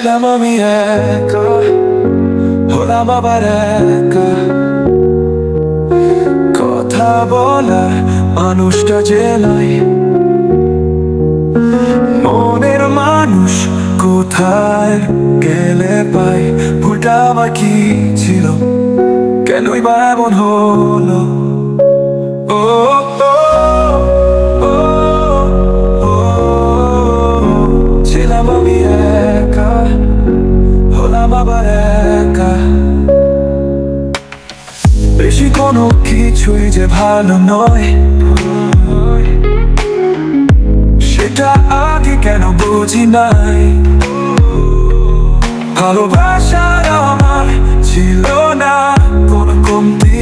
ছিলাম আমি একা, হলাম আবার একা। কথা বলার মানুষটা যে নাই, মনের মানুষ কোথায় গেলে পাই। ভুলটা আমার কি ছিল, কেনই বা এমন হলো? ও ও, ও, ও, ছিলাম আমি একা, হলাম আবার একা। বেশি কোনো কিছুই যে ভালো নয়, সেটা আগে কেন বুঝি নাই। ভালোবাসার আমার ছিল না কোনো কমতি,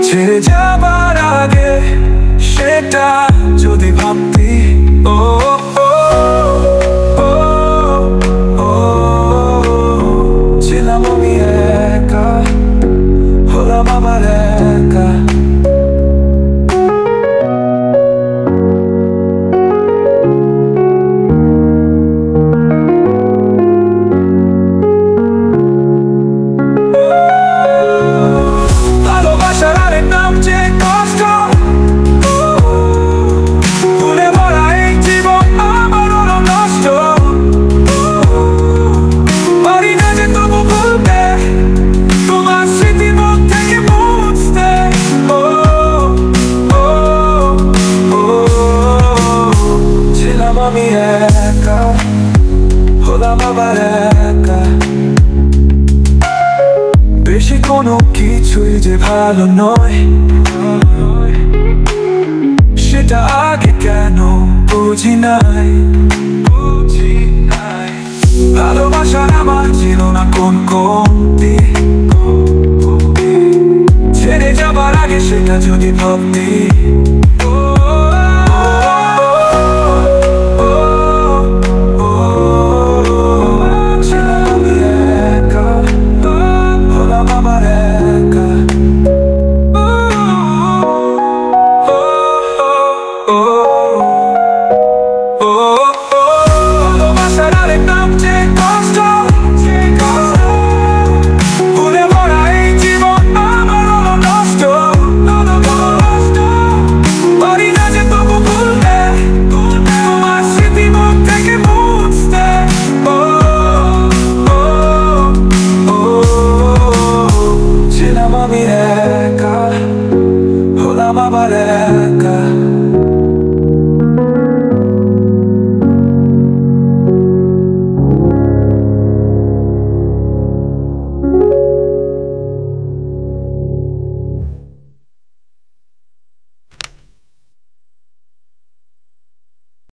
ছেড়ে যাবার আগে সেটা যদি ভাবতি। ও ও, ও, ও, ছিলাম আমি একা, হলাম আবার একা। আমি একা, হলাম আবার একা। বেশি কোনো কিছুই যে ভালো নয়, সেটা আগে কেন বুঝি নাই। ভালোবাসার আমার ছিল না কোন কমতি, ছেড়ে যাবার আগে সেটা যদি ভাবতি।